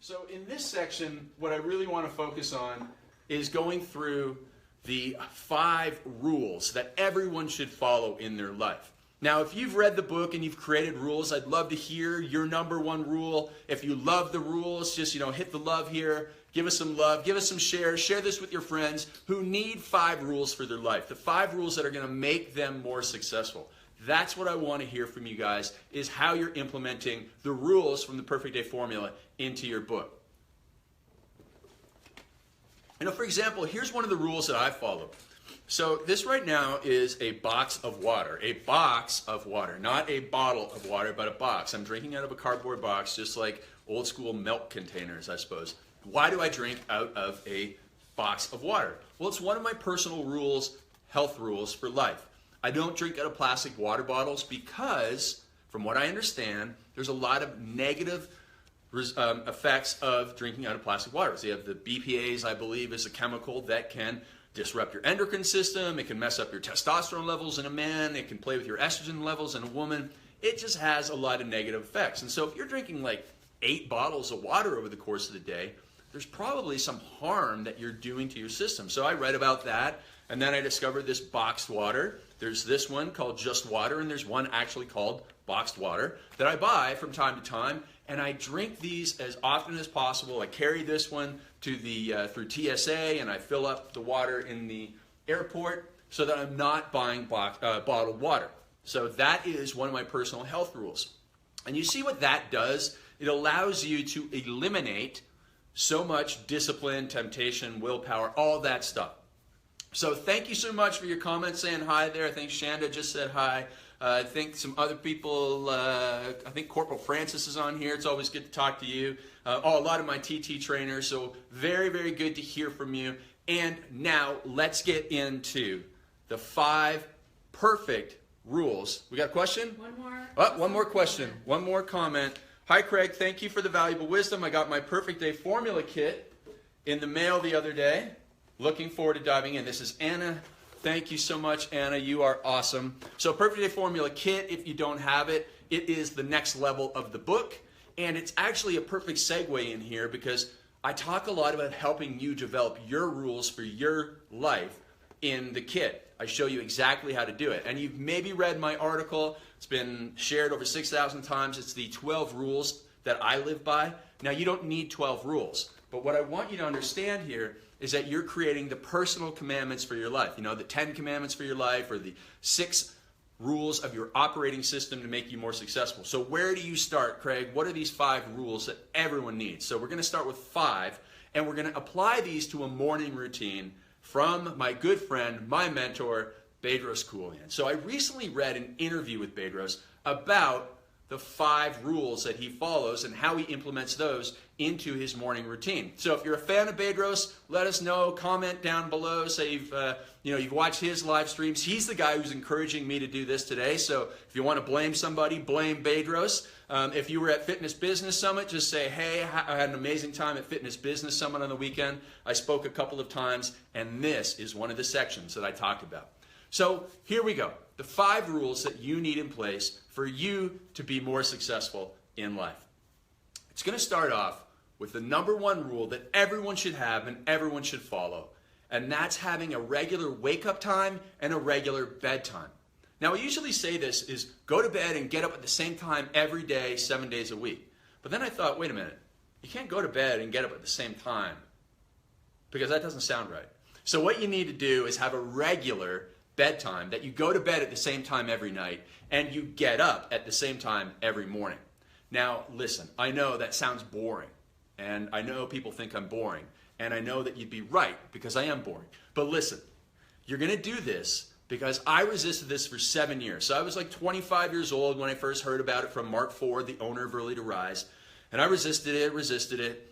So in this section, what I really want to focus on is going through the 5 rules that everyone should follow in their life. Now, if you've read the book and you've created rules, I'd love to hear your number 1 rule. If you love the rules, just, hit the love here. Give us some love. Give us some shares. Share this with your friends who need 5 rules for their life. The 5 rules that are going to make them more successful. That's what I want to hear from you guys, is how you're implementing the rules from the Perfect Day Formula into your book. For example, here's one of the rules that I follow. So this right now is a box of water. A box of water, not a bottle of water, but a box. I'm drinking out of a cardboard box, just like old school milk containers, I suppose. Why do I drink out of a box of water? Well, it's one of my personal rules, health rules for life. I don't drink out of plastic water bottles because, from what I understand, there's a lot of negative effects of drinking out of plastic water. So you have the BPAs, I believe, is a chemical that can disrupt your endocrine system. It can mess up your testosterone levels in a man. It can play with your estrogen levels in a woman. It just has a lot of negative effects. And so if you're drinking like 8 bottles of water over the course of the day, there's probably some harm that you're doing to your system. So I read about that, and then I discovered this boxed water. There's this one called Just Water, and there's one actually called Boxed Water that I buy from time to time, and I drink these as often as possible. I carry this one to the through TSA, and I fill up the water in the airport so that I'm not buying bottled water. So that is one of my personal health rules. And you see what that does? It allows you to eliminate so much discipline, temptation, willpower, all that stuff. So thank you so much for your comments saying hi there. I think Shanda just said hi. I think some other people, I think Corporal Francis is on here. It's always good to talk to you. A lot of my TT trainers. So very, very good to hear from you. And now let's get into the 5 perfect rules. We got a question? One more. One more question. One more comment. Hi, Craig. Thank you for the valuable wisdom. I got my Perfect Day Formula kit in the mail the other day. Looking forward to diving in. This is Anna. Thank you so much, Anna. You are awesome. So Perfect Day Formula kit, if you don't have it, it is the next level of the book. And it's actually a perfect segue in here because I talk a lot about helping you develop your rules for your life in the kit. I show you exactly how to do it. And you've maybe read my article. It's been shared over 6,000 times. It's the 12 rules that I live by. Now, you don't need 12 rules. But what I want you to understand here is that you're creating the personal commandments for your life. The 10 commandments for your life, or the 6 rules of your operating system to make you more successful. So where do you start, Craig? What are these 5 rules that everyone needs? So we're going to start with 5, and we're going to apply these to a morning routine from my good friend, my mentor, Bedros Keuilian. So I recently read an interview with Bedros about the 5 rules that he follows and how he implements those into his morning routine. So if you're a fan of Bedros, let us know. Comment down below. Say you've watched his live streams. He's the guy who's encouraging me to do this today. So if you want to blame somebody, blame Bedros. If you were at Fitness Business Summit, just say, hey, I had an amazing time at Fitness Business Summit on the weekend. I spoke a couple of times, and this is one of the sections that I talked about. So here we go. The 5 rules that you need in place for you to be more successful in life. It's going to start off with the number 1 rule that everyone should have and everyone should follow. And that's having a regular wake-up time and a regular bedtime. Now, I usually say this is go to bed and get up at the same time every day, 7 days a week. But then I thought, wait a minute. You can't go to bed and get up at the same time because that doesn't sound right. So what you need to do is have a regular bedtime, that you go to bed at the same time every night and you get up at the same time every morning. Now, listen, I know that sounds boring, and I know people think I'm boring, and I know that you'd be right because I am boring. But listen, you're going to do this because I resisted this for 7 years. So I was like 25 years old when I first heard about it from Mark Ford, the owner of Early to Rise, and I resisted it.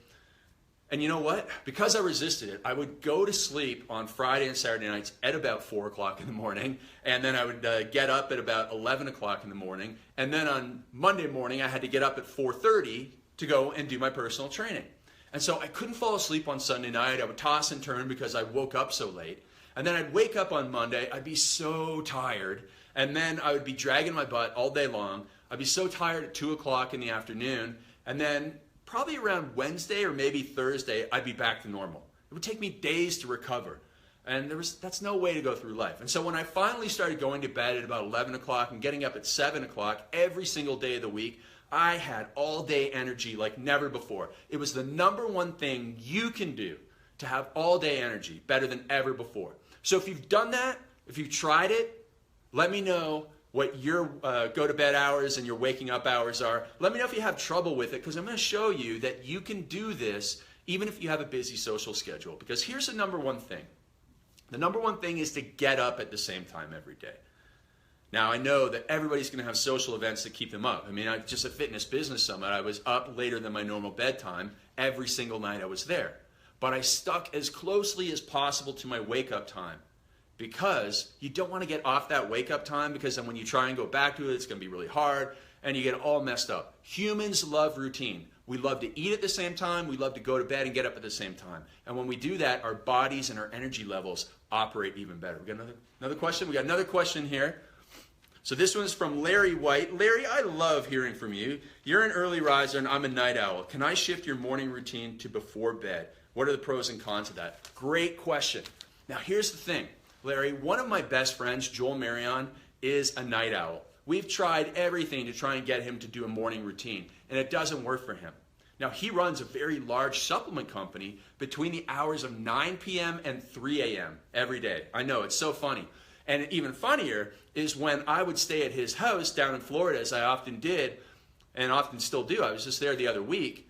And you know what? Because I resisted it, I would go to sleep on Friday and Saturday nights at about 4 o'clock in the morning, and then I would get up at about 11 o'clock in the morning, and then on Monday morning I had to get up at 4:30 to go and do my personal training. And so I couldn't fall asleep on Sunday night. I would toss and turn because I woke up so late. And then I'd wake up on Monday, I'd be so tired, and then I would be dragging my butt all day long. I'd be so tired at 2 o'clock in the afternoon, and then probably around Wednesday or maybe Thursday, I'd be back to normal. It would take me days to recover. And that's no way to go through life. And so when I finally started going to bed at about 11 o'clock and getting up at 7 o'clock every single day of the week, I had all day energy like never before. It was the number one thing you can do to have all day energy better than ever before. So if you've done that, if you've tried it, let me know what your go to bed hours and your waking up hours are. Let me know if you have trouble with it, because I'm going to show you that you can do this even if you have a busy social schedule. Because here's the number one thing. The number one thing is to get up at the same time every day. Now, I know that everybody's going to have social events that keep them up. I mean, just a fitness business summit, I was up later than my normal bedtime every single night I was there. But I stuck as closely as possible to my wake-up time, because you don't want to get off that wake-up time, because then when you try and go back to it, it's going to be really hard, and you get all messed up. Humans love routine. We love to eat at the same time. We love to go to bed and get up at the same time. And when we do that, our bodies and our energy levels operate even better. We got another question? We got another question here. So this one's from Larry White. Larry, I love hearing from you. You're an early riser and I'm a night owl. Can I shift your morning routine to before bed? What are the pros and cons of that? Great question. Now here's the thing, Larry. One of my best friends, Joel Marion, is a night owl. We've tried everything to try and get him to do a morning routine, and it doesn't work for him. Now, he runs a very large supplement company between the hours of 9 p.m. and 3 a.m. every day. I know, it's so funny. And even funnier is when I would stay at his house down in Florida, as I often did, and often still do. I was just there the other week.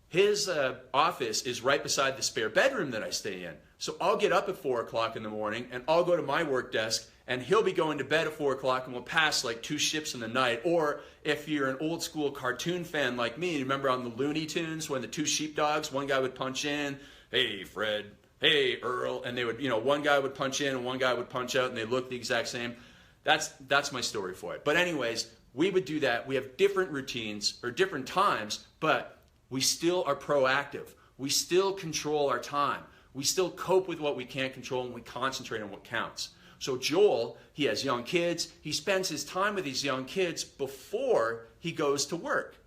His office is right beside the spare bedroom that I stay in. So I'll get up at 4 o'clock in the morning, and I'll go to my work desk, and he'll be going to bed at 4 o'clock, and we'll pass like 2 ships in the night. Or if you're an old school cartoon fan like me, you remember on the Looney Tunes when the 2 sheepdogs, one guy would punch in, hey Fred, hey Earl, and they would, one guy would punch in and one guy would punch out, and they look the exact same. That's my story for it. But anyways, we would do that. We have different routines or different times, but we still are proactive. We still control our time. We still cope with what we can't control, and we concentrate on what counts. So Joel, he has young kids. He spends his time with these young kids before he goes to work.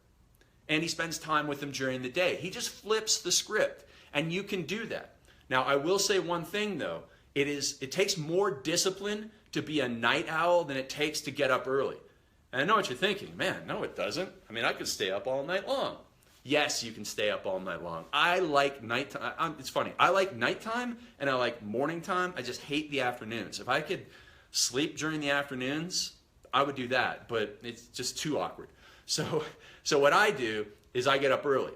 And he spends time with them during the day. He just flips the script, and you can do that. Now, I will say one thing, though. It takes more discipline to be a night owl than it takes to get up early. And I know what you're thinking. Man, no, it doesn't. I mean, I could stay up all night long. Yes, you can stay up all night long. I like nighttime. It's funny. I like nighttime and I like morning time. I just hate the afternoons. If I could sleep during the afternoons, I would do that. But it's just too awkward. So what I do is I get up early.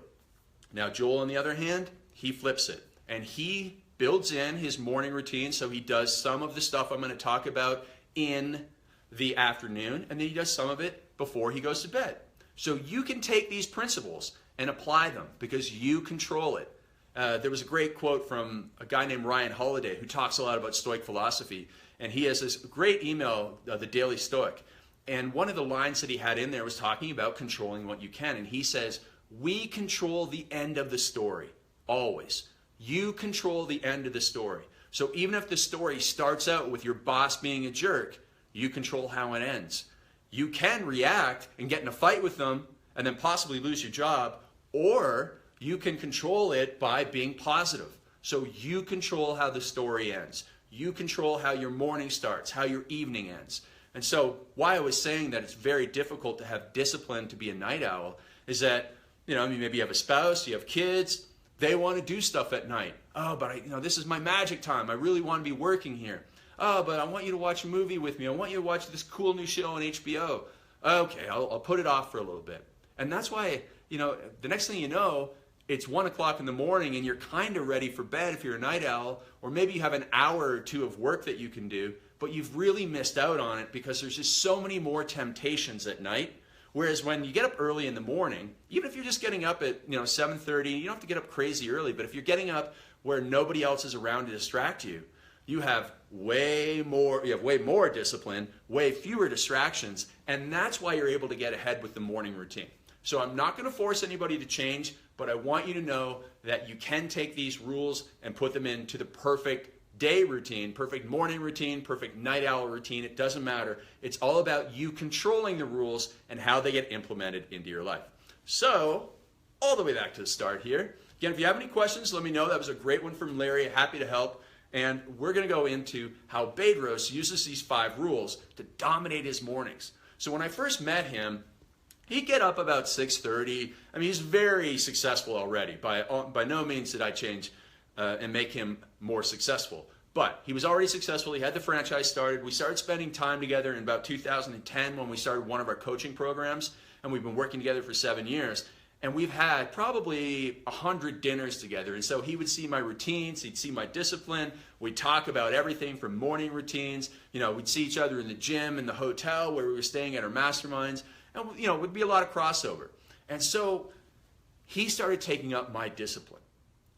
Now, Joel, on the other hand, he flips it. And he builds in his morning routine. So he does some of the stuff I'm going to talk about in the afternoon. And then he does some of it before he goes to bed. So you can take these principles and apply them because you control it. There was a great quote from a guy named Ryan Holiday who talks a lot about Stoic philosophy, and he has this great email, The Daily Stoic, and one of the lines that he had in there was talking about controlling what you can, and he says, we control the end of the story, always. You control the end of the story. So even if the story starts out with your boss being a jerk, you control how it ends. You can react and get in a fight with them and then possibly lose your job, or you can control it by being positive. So you control how the story ends. You control how your morning starts, how your evening ends. And so why I was saying that it's very difficult to have discipline to be a night owl is that, maybe you have a spouse, you have kids, they want to do stuff at night. Oh, but this is my magic time. I really want to be working here. Oh, but I want you to watch a movie with me. I want you to watch this cool new show on HBO. Okay, I'll put it off for a little bit. And that's why, the next thing you know, it's 1 o'clock in the morning and you're kind of ready for bed if you're a night owl, or maybe you have an hour or two of work that you can do, but you've really missed out on it because there's just so many more temptations at night. Whereas when you get up early in the morning, even if you're just getting up at 7:30, you don't have to get up crazy early, but if you're getting up where nobody else is around to distract you, you have way more discipline, way fewer distractions, and that's why you're able to get ahead with the morning routine. So I'm not going to force anybody to change, but I want you to know that you can take these rules and put them into the perfect day routine, perfect morning routine, perfect night owl routine. It doesn't matter. It's all about you controlling the rules and how they get implemented into your life. So all the way back to the start here. Again, if you have any questions, let me know. That was a great one from Larry. Happy to help. And we're going to go into how Bedros uses these 5 rules to dominate his mornings. So when I first met him, he'd get up about 6:30. I mean, he's very successful already. By no means did I change and make him more successful. But he was already successful. He had the franchise started. We started spending time together in about 2010 when we started one of our coaching programs. And we've been working together for 7 years. And we've had probably 100 dinners together. And so he would see my routines. He'd see my discipline. We'd talk about everything from morning routines. You know, we'd see each other in the gym, in the hotel where we were staying at our masterminds. And, you know, it would be a lot of crossover. And so he started taking up my discipline.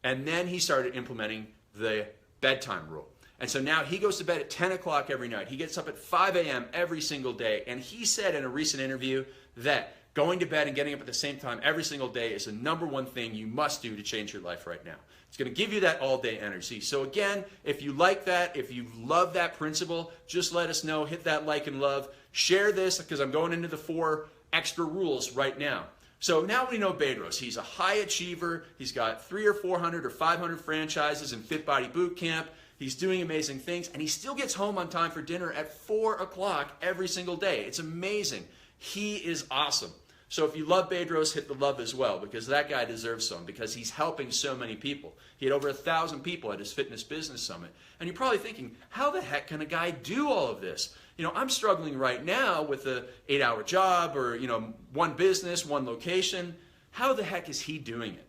And then he started implementing the bedtime rule. And so now he goes to bed at 10 o'clock every night. He gets up at 5 a.m. every single day. And he said in a recent interview that going to bed and getting up at the same time every single day is the #1 thing you must do to change your life right now. It's going to give you that all-day energy. So again, if you like that, if you love that principle, just let us know. Hit that like and love. Share this because I'm going into the 4 extra rules right now. So now we know Bedros. He's a high achiever. He's got 300 or 400 or 500 franchises in Fit Body Boot Camp. He's doing amazing things, and he still gets home on time for dinner at 4 o'clock every single day. It's amazing. He is awesome. So if you love Bedros, hit the love as well, because that guy deserves some, because he's helping so many people. He had over 1,000 people at his Fitness Business Summit. And you're probably thinking, how the heck can a guy do all of this? You know, I'm struggling right now with a 8-hour job or, you know, one business, one location. How the heck is he doing it?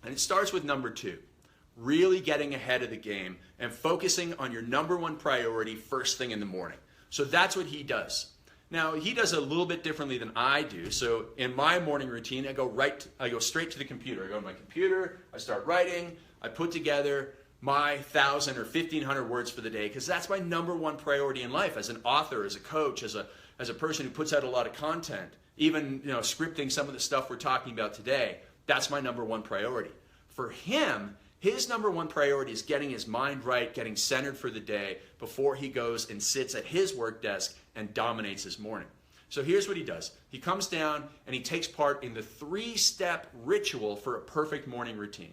And it starts with number 2, really getting ahead of the game and focusing on your #1 priority first thing in the morning. So that's what he does. Now, he does it a little bit differently than I do. So in my morning routine, I go straight to the computer. I go to my computer, I start writing, I put together my 1,000 or 1,500 words for the day, because that's my #1 priority in life as an author, as a coach, as a person who puts out a lot of content, even, you know, scripting some of the stuff we're talking about today. That's my #1 priority. For him, his #1 priority is getting his mind right, getting centered for the day before he goes and sits at his work desk and dominates his morning. So here's what he does. He comes down and he takes part in the 3-step ritual for a perfect morning routine.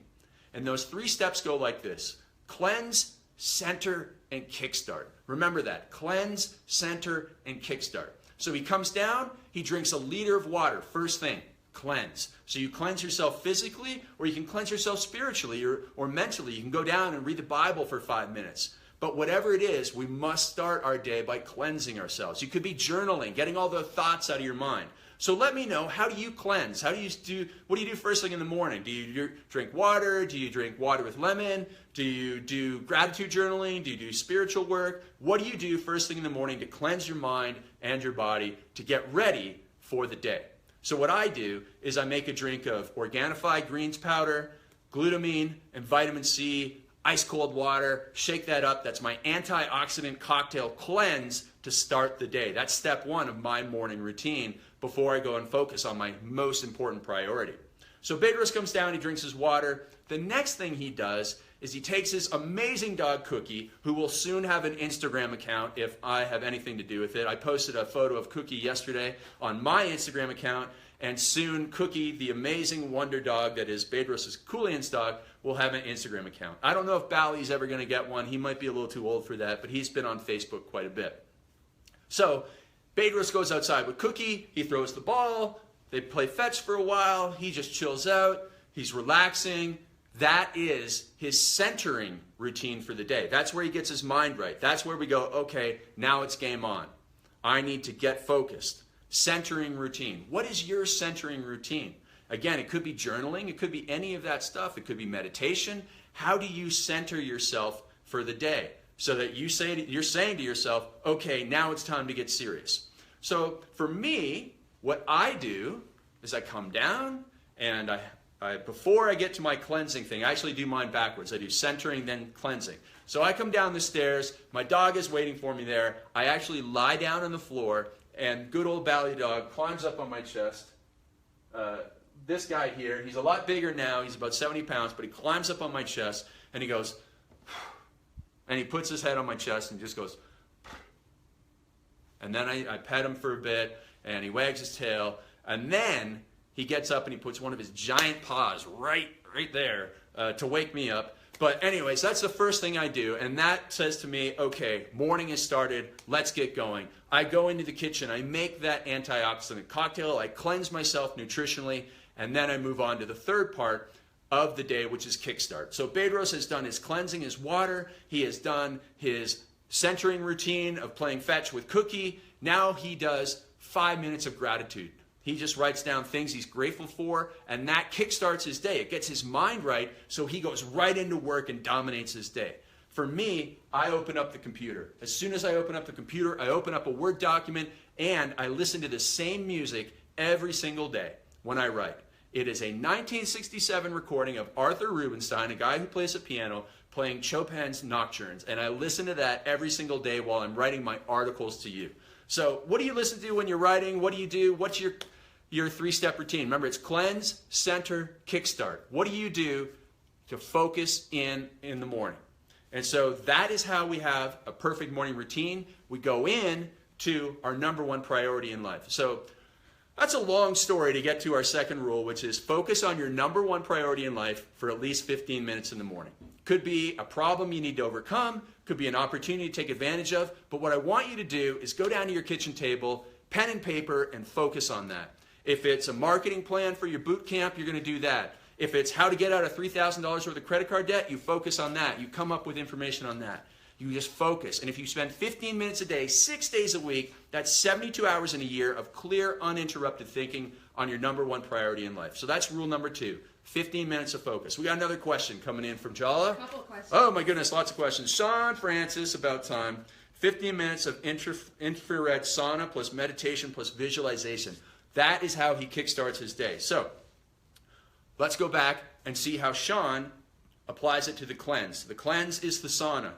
And those 3 steps go like this: cleanse, center, and kickstart. Remember that. Cleanse, center, and kickstart. So he comes down, he drinks a liter of water, first thing. Cleanse. So you cleanse yourself physically, or you can cleanse yourself spiritually or mentally. You can go down and read the Bible for 5 minutes. But whatever it is, we must start our day by cleansing ourselves. You could be journaling, getting all the thoughts out of your mind. So let me know, how do you cleanse? What do you do first thing in the morning? Do you drink water? Do you drink water with lemon? Do you do gratitude journaling? Do you do spiritual work? What do you do first thing in the morning to cleanse your mind and your body to get ready for the day? So what I do is I make a drink of Organifi greens powder, glutamine, and vitamin C, ice cold water, shake that up. That's my antioxidant cocktail cleanse to start the day. That's step 1 of my morning routine before I go and focus on my most important priority. So Bedros comes down, he drinks his water. The next thing he does is he takes his amazing dog Cookie, who will soon have an Instagram account if I have anything to do with it. I posted a photo of Cookie yesterday on my Instagram account, and soon Cookie, the amazing wonder dog that is Bedros Keuilian's dog, will have an Instagram account. I don't know if Bally's ever going to get one. He might be a little too old for that, but he's been on Facebook quite a bit. So Bedros goes outside with Cookie. He throws the ball. They play fetch for a while. He just chills out. He's relaxing. That is his centering routine for the day. That's where he gets his mind right. That's where we go, okay, now it's game on. I need to get focused. Centering routine. What is your centering routine? Again, it could be journaling. It could be any of that stuff. It could be meditation. How do you center yourself for the day so that you're saying to yourself, okay, now it's time to get serious. So for me, what I do is I come down and before I get to my cleansing thing, I actually do mine backwards. I do centering, then cleansing. So I come down the stairs. My dog is waiting for me there. I actually lie down on the floor, and good old Bally Dog climbs up on my chest. This guy here, he's a lot bigger now. He's about 70 pounds, but he climbs up on my chest, and he goes, and he puts his head on my chest and just goes, and then I pet him for a bit, and he wags his tail, and then he gets up and he puts one of his giant paws right there to wake me up. But anyways, that's the first thing I do, and that says to me, okay, morning has started, let's get going. I go into the kitchen, I make that antioxidant cocktail, I cleanse myself nutritionally, and then I move on to the third part of the day, which is kickstart. So Bedros has done his cleansing, his water, he has done his centering routine of playing fetch with Cookie. Now he does 5 minutes of gratitude. He just writes down things he's grateful for, and that kickstarts his day. It gets his mind right, so he goes right into work and dominates his day. For me, I open up the computer. As soon as I open up the computer, I open up a Word document, and I listen to the same music every single day when I write. It is a 1967 recording of Arthur Rubinstein, a guy who plays the piano, playing Chopin's Nocturnes, and I listen to that every single day while I'm writing my articles to you. So what do you listen to when you're writing? What do you do? What's your three-step routine? Remember, it's cleanse, center, kickstart. What do you do to focus in the morning? And so that is how we have a perfect morning routine. We go in to our number one priority in life. So that's a long story to get to our second rule, which is focus on your number one priority in life for at least 15 minutes in the morning. Could be a problem you need to overcome, could be an opportunity to take advantage of, but what I want you to do is go down to your kitchen table, pen and paper, and focus on that. If it's a marketing plan for your boot camp, you're going to do that. If it's how to get out of $3,000 worth of credit card debt, you focus on that. You come up with information on that. You just focus. And if you spend 15 minutes a day, 6 days a week, that's 72 hours in a year of clear, uninterrupted thinking on your number one priority in life. So that's rule number 2. 15 minutes of focus. We got another question coming in from Jala. Couple questions. Oh my goodness, lots of questions. Sean Francis, about time. 15 minutes of infrared sauna plus meditation plus visualization. That is how he kickstarts his day. So let's go back and see how Sean applies it to the cleanse. The cleanse is the sauna.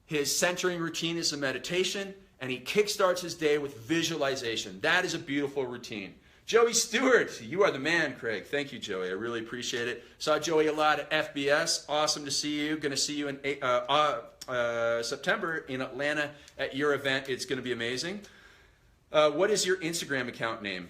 His centering routine is a meditation, and he kickstarts his day with visualization. That is a beautiful routine. Joey Stewart, you are the man, Craig. Thank you, Joey. I really appreciate it. Saw Joey a lot at FBS. Awesome to see you. Going to see you in September in Atlanta at your event. It's going to be amazing. What is your Instagram account name?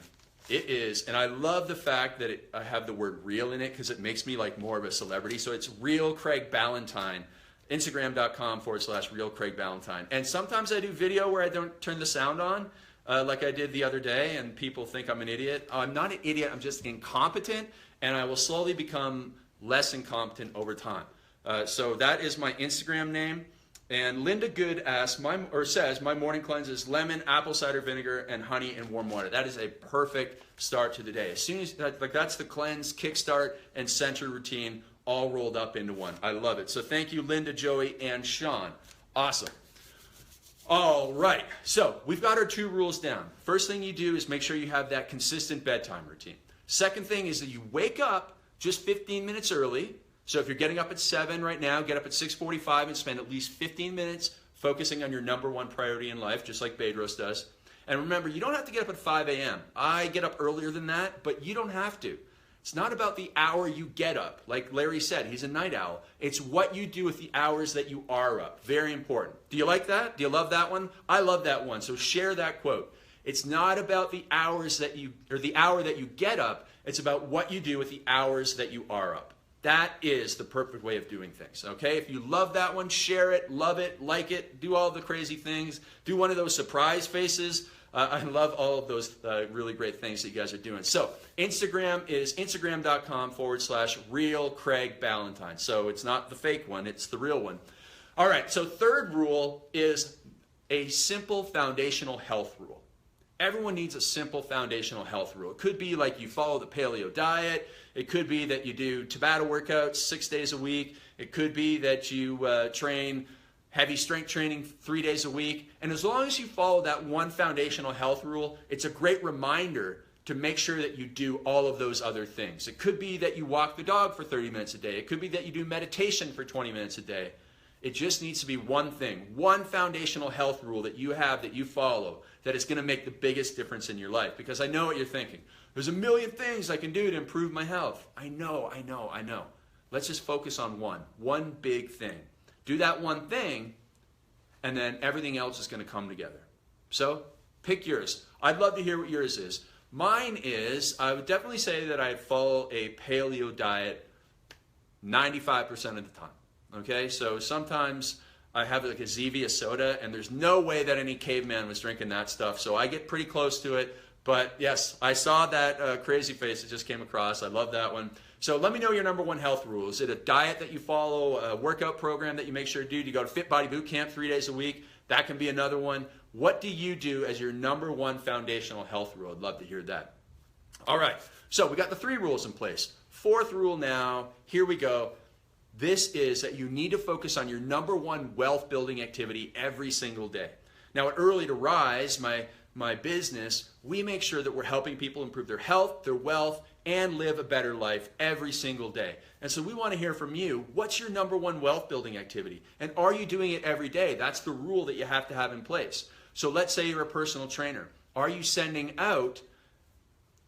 It is, and I love the fact that I have the word real in it because it makes me like more of a celebrity. So it's Real Craig Ballantyne. Instagram.com/Real Craig Ballantyne. And sometimes I do video where I don't turn the sound on, like I did the other day, and people think I'm an idiot. I'm not an idiot, I'm just incompetent, and I will slowly become less incompetent over time. So that is my Instagram name. And Linda Good asks, says, my morning cleanse is lemon, apple cider vinegar, and honey and warm water. That is a perfect start to the day. As soon as, that's the cleanse, kickstart, and center routine all rolled up into one. I love it. So thank you, Linda, Joey, and Sean. Awesome. All right. So we've got our 2 rules down. First thing you do is make sure you have that consistent bedtime routine. Second thing is that you wake up just 15 minutes early. So if you're getting up at 7 right now, get up at 6:45 and spend at least 15 minutes focusing on your number one priority in life, just like Bedros does. And remember, you don't have to get up at 5 a.m. I get up earlier than that, but you don't have to. It's not about the hour you get up. Like Larry said, he's a night owl. It's what you do with the hours that you are up. Very important. Do you like that? Do you love that one? I love that one. So share that quote. It's not about the hours that the hour that you get up. It's about what you do with the hours that you are up. That is the perfect way of doing things, okay? If you love that one, share it, love it, like it, do all the crazy things, do one of those surprise faces. I love all of those really great things that you guys are doing. So Instagram is instagram.com/Real Craig Ballantyne. So it's not the fake one, it's the real one. All right, so third rule is a simple foundational health rule. Everyone needs a simple foundational health rule. It could be like you follow the paleo diet. It could be that you do Tabata workouts 6 days a week. It could be that you train heavy strength training 3 days a week. And as long as you follow that one foundational health rule, it's a great reminder to make sure that you do all of those other things. It could be that you walk the dog for 30 minutes a day. It could be that you do meditation for 20 minutes a day. It just needs to be one thing, one foundational health rule that you have, that you follow, that is going to make the biggest difference in your life. Because I know what you're thinking. There's a million things I can do to improve my health. I know. Let's just focus on one big thing. Do that one thing, and then everything else is going to come together. So pick yours. I'd love to hear what yours is. Mine is, I would definitely say that I follow a paleo diet 95% of the time. Okay, so sometimes I have like a Zevia soda, and there's no way that any caveman was drinking that stuff, so I get pretty close to it. But yes, I saw that crazy face that just came across. I love that one. So let me know your number one health rule. Is it a diet that you follow, a workout program that you make sure to do? Do you go to Fit Body Boot Camp 3 days a week? That can be another one. What do you do as your number one foundational health rule? I'd love to hear that. All right, so we got the 3 rules in place. 4th rule now, here we go. This is that you need to focus on your number one wealth building activity every single day. Now at Early to Rise, my business, we make sure that we're helping people improve their health, their wealth, and live a better life every single day. And so we want to hear from you, what's your number one wealth building activity? And are you doing it every day? That's the rule that you have to have in place. So let's say you're a personal trainer. Are you sending out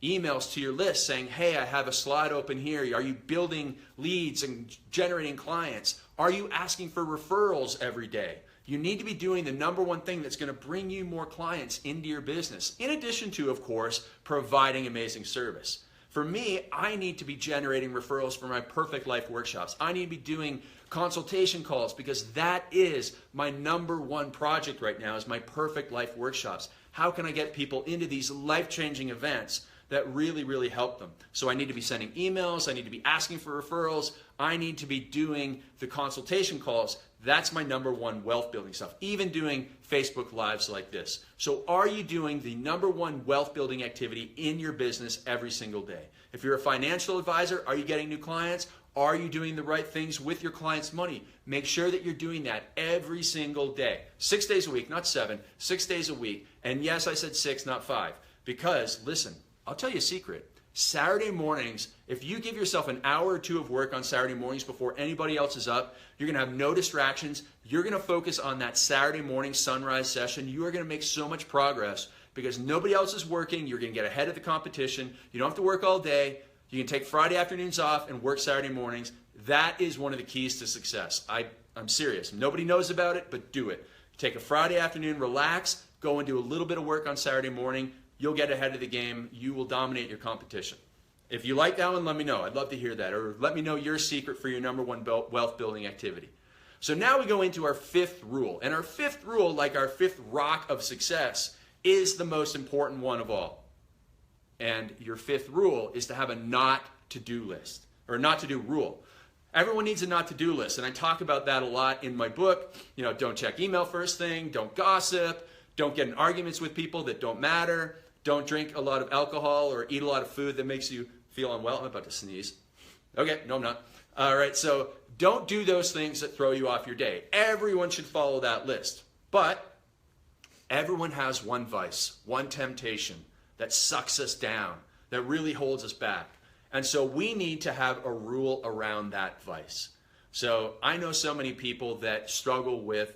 emails to your list saying, hey, I have a slot open here? Are you building leads and generating clients? Are you asking for referrals every day? You need to be doing the number one thing that's going to bring you more clients into your business, in addition to, of course, providing amazing service. For me, I need to be generating referrals for my Perfect Life workshops. I need to be doing consultation calls because that is my number one project right now is my Perfect Life workshops. How can I get people into these life-changing events that really, really help them? So I need to be sending emails. I need to be asking for referrals. I need to be doing the consultation calls. That's my number one wealth building stuff, even doing Facebook Lives like this. So are you doing the number one wealth building activity in your business every single day? If you're a financial advisor, are you getting new clients? Are you doing the right things with your clients' money? Make sure that you're doing that every single day. 6 days a week, not 7, 6 days a week. And yes, I said 6, not 5. Because, listen, I'll tell you a secret. Saturday mornings, if you give yourself an hour or 2 of work on Saturday mornings before anybody else is up, you're going to have no distractions. You're going to focus on that Saturday morning sunrise session. You are going to make so much progress because nobody else is working. You're going to get ahead of the competition. You don't have to work all day. You can take Friday afternoons off and work Saturday mornings. That is one of the keys to success. I'm serious. Nobody knows about it, but do it. Take a Friday afternoon, relax, go and do a little bit of work on Saturday morning. You'll get ahead of the game. You will dominate your competition. If you like that one, let me know. I'd love to hear that. Or let me know your secret for your number one wealth building activity. So now we go into our 5th rule. And our 5th rule, like our 5th rock of success, is the most important one of all. And your 5th rule is to have a not to-do list, or not to-do rule. Everyone needs a not to-do list. And I talk about that a lot in my book. You know, don't check email first thing. Don't gossip. Don't get in arguments with people that don't matter. Don't drink a lot of alcohol or eat a lot of food that makes you feel unwell. I'm about to sneeze. Okay, no, I'm not. All right, so don't do those things that throw you off your day. Everyone should follow that list. But everyone has one vice, one temptation that sucks us down, that really holds us back. And so we need to have a rule around that vice. So I know so many people that struggle with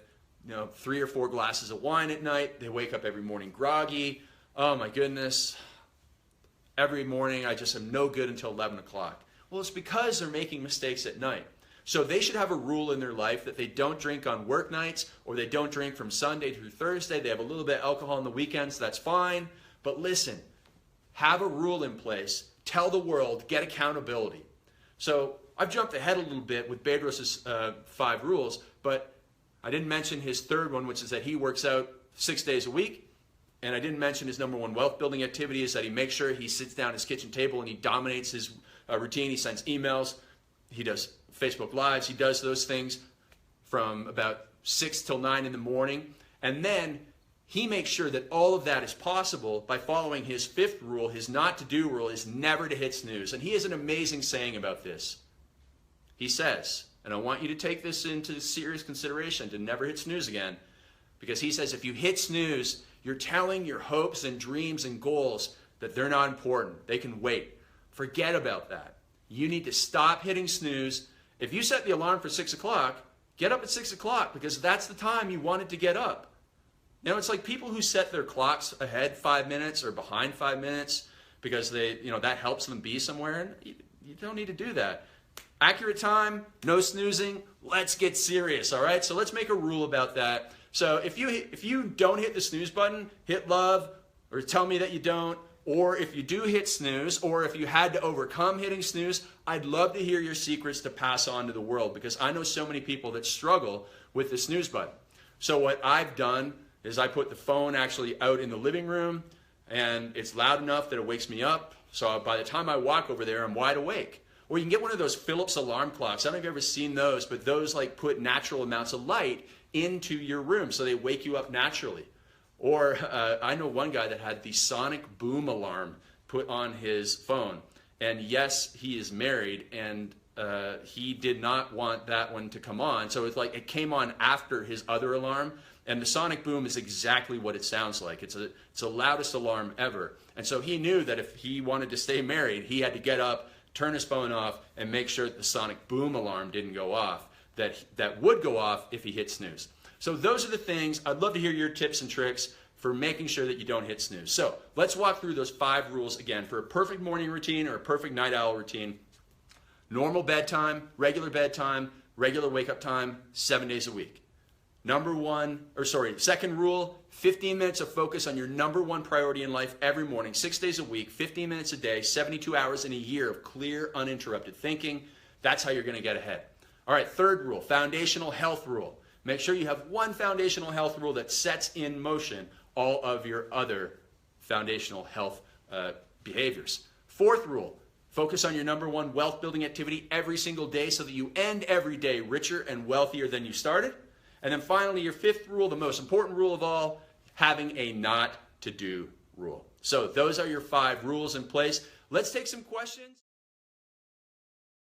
3 or 4 glasses of wine at night. They wake up every morning groggy. Oh my goodness. Every morning I just am no good until 11 o'clock. Well, it's because they're making mistakes at night. So they should have a rule in their life that they don't drink on work nights, or they don't drink from Sunday through Thursday. They have a little bit of alcohol on the weekends. That's fine. But listen, have a rule in place. Tell the world. Get accountability. So I've jumped ahead a little bit with Bedros' 5 rules, but I didn't mention his 3rd one, which is that he works out 6 days a week. And I didn't mention his number one wealth building activity is that he makes sure he sits down at his kitchen table and he dominates his routine. He sends emails. He does Facebook Lives. He does those things from about 6 till 9 in the morning. And then he makes sure that all of that is possible by following his 5th rule. His not to do rule is never to hit snooze. And he has an amazing saying about this. He says, and I want you to take this into serious consideration, to never hit snooze again, because he says if you hit snooze, you're telling your hopes and dreams and goals that they're not important. They can wait. Forget about that. You need to stop hitting snooze. If you set the alarm for 6 o'clock, get up at 6 o'clock because that's the time you wanted to get up. You know, it's like people who set their clocks ahead 5 minutes or behind 5 minutes because that helps them be somewhere. And you don't need to do that. Accurate time, no snoozing. Let's get serious, all right? So let's make a rule about that. So if you don't hit the snooze button, hit love or tell me that you don't, Or if you do hit snooze, or if you had to overcome hitting snooze, I'd love to hear your secrets to pass on to the world, because I know so many people that struggle with the snooze button. So what I've done is I put the phone actually out in the living room, and it's loud enough that it wakes me up. So by the time I walk over there, I'm wide awake. Or you can get one of those Philips alarm clocks. I don't know if you've ever seen those, but those like put natural amounts of light into your room so they wake you up naturally. Or I know one guy that had the sonic boom alarm put on his phone. And yes, he is married, and he did not want that one to come on. So it's like it came on after his other alarm. And the sonic boom is exactly what it sounds like. It's the loudest alarm ever. And so he knew that if he wanted to stay married, he had to get up, turn his phone off, and make sure that the sonic boom alarm didn't go off, that would go off if he hit snooze. So those are the things. I'd love to hear your tips and tricks for making sure that you don't hit snooze. So let's walk through those 5 rules again for a perfect morning routine or a perfect night owl routine. Normal bedtime, regular wake up time, 7 days a week. Second rule, 15 minutes of focus on your number one priority in life every morning, 6 days a week, 15 minutes a day, 72 hours in a year of clear, uninterrupted thinking. That's how you're going to get ahead. All right, third rule, foundational health rule. Make sure you have one foundational health rule that sets in motion all of your other foundational health behaviors. Fourth rule, focus on your number one wealth building activity every single day so that you end every day richer and wealthier than you started. And then finally, your 5th rule, the most important rule of all, having a not to do rule. So those are your 5 rules in place. Let's take some questions.